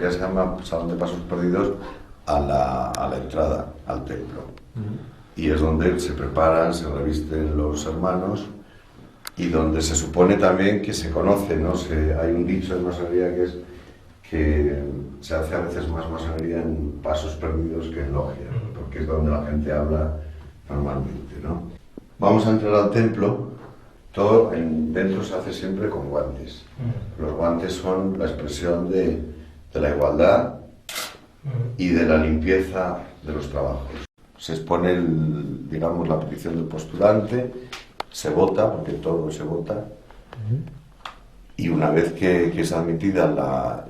ya se llama Salón de Pasos Perdidos, a la entrada al templo. Y es donde se preparan, se revisten los hermanos y donde se supone también que se conoce, ¿no? Hay un dicho en masonería que es que se hace a veces más masonería en pasos perdidos que en logia, porque es donde la gente habla normalmente, ¿no? Vamos a entrar al templo. Todo dentro se hace siempre con guantes. Los guantes son la expresión de la igualdad y de la limpieza de los trabajos. Se expone, digamos, la petición del postulante, se vota, porque todo se vota, y una vez que es admitida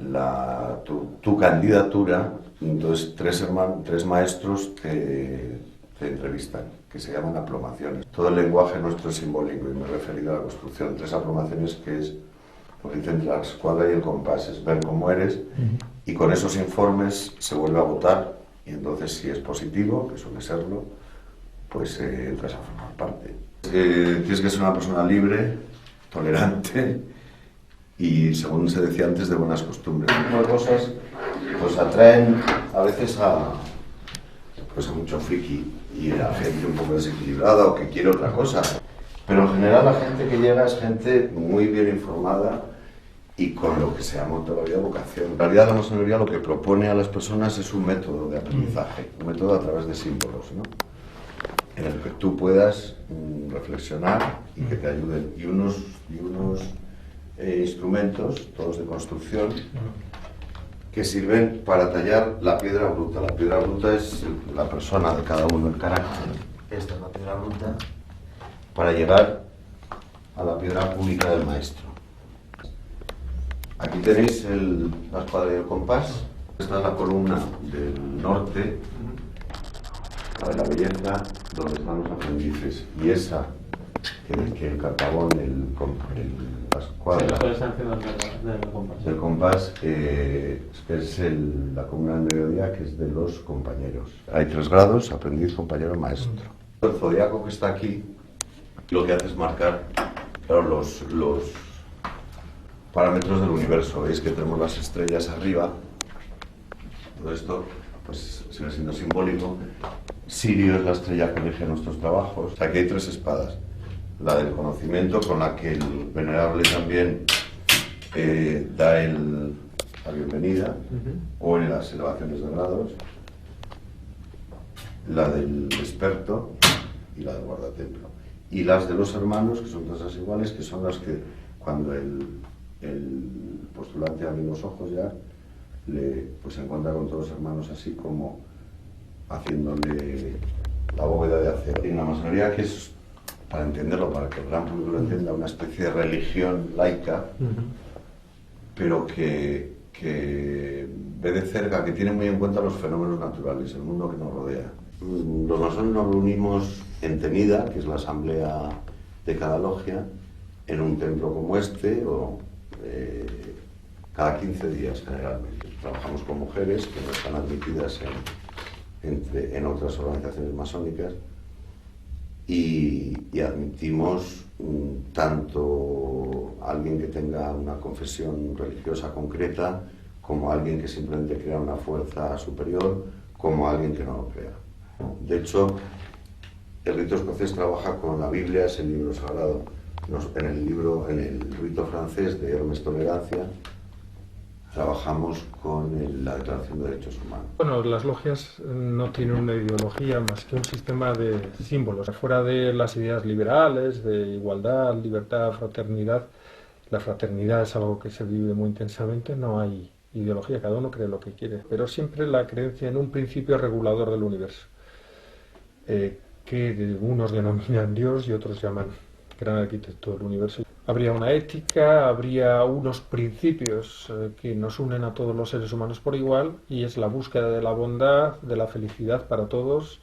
tu candidatura, entonces tres maestros te entrevistan, que se llaman aplomaciones. Todo el lenguaje nuestro es simbólico, y me he referido a la construcción. 3 aplomaciones, que es lo que dicen la escuadra y el compás, es ver cómo eres, y con esos informes se vuelve a votar, y entonces si es positivo, que suele serlo, pues entras a formar parte. Tienes que ser una persona libre, tolerante, y según se decía antes, de buenas costumbres. Este tipo de cosas pues atraen a veces a mucho friki y a gente un poco desequilibrada o que quiere otra cosa. Pero en general la gente que llega es gente muy bien informada y con lo que se llama todavía vocación. En realidad la masonería lo que propone a las personas es un método de aprendizaje, un método a través de símbolos, ¿no? En el que tú puedas reflexionar y que te ayuden. Y unos instrumentos, todos de construcción, que sirven para tallar la piedra bruta. La piedra bruta es la persona de cada uno, el carácter. Esta es la piedra bruta, para llegar a la piedra única del maestro. Aquí tenéis la escuadra y el compás. Esta es la columna del norte, la de la belleza, donde están los aprendices. Y esa, que el cartabón, la escuadra del compás, es la columna del mediodía, que es de los compañeros. Hay 3 grados: aprendiz, compañero, maestro. El zodiaco que está aquí, lo que hace es marcar, claro, los parámetros del universo. Veis que tenemos las estrellas arriba. Todo esto pues sigue siendo simbólico. Sirio es la estrella que rige nuestros trabajos. O sea, aquí hay 3 espadas. La del conocimiento, con la que el venerable también da la bienvenida, o en las elevaciones de grados. La del experto y la del guardatemplo. Y las de los hermanos, que son todas iguales, que son las que cuando el postulante abre los ojos ya, pues se encuentra con todos los hermanos así como haciéndole la bóveda de acero. Y en la masonería, que es, para entenderlo, para que el gran público lo entienda, una especie de religión laica, pero que ve de cerca, que tiene muy en cuenta los fenómenos naturales, el mundo que nos rodea. Los masones nos reunimos en Tenida, que es la asamblea de cada logia, en un templo como este, o cada 15 días generalmente. Trabajamos con mujeres que no están admitidas en otras organizaciones masónicas, y admitimos tanto a alguien que tenga una confesión religiosa concreta, como a alguien que simplemente crea una fuerza superior, como a alguien que no lo crea. De hecho, el rito escocés trabaja con la Biblia, es el libro sagrado. En el rito francés de Hermes Tolerancia trabajamos con la Declaración de Derechos Humanos. Bueno, las logias no tienen una ideología más que un sistema de símbolos. Fuera de las ideas liberales, de igualdad, libertad, fraternidad, la fraternidad es algo que se vive muy intensamente, no hay ideología, cada uno cree lo que quiere, pero siempre la creencia en un principio regulador del universo, que unos denominan Dios y otros llaman gran arquitecto del universo. Habría una ética, habría unos principios que nos unen a todos los seres humanos por igual, y es la búsqueda de la bondad, de la felicidad para todos,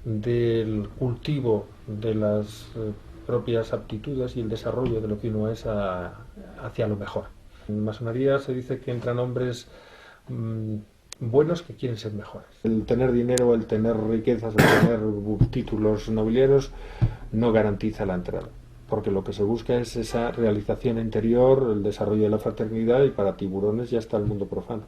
del cultivo de las propias aptitudes y el desarrollo de lo que uno es hacia lo mejor. En masonería se dice que entran hombres buenos que quieren ser mejores. El tener dinero, el tener riquezas, el tener títulos nobiliarios no garantiza la entrada, porque lo que se busca es esa realización interior, el desarrollo de la fraternidad, y para tiburones ya está el mundo profano.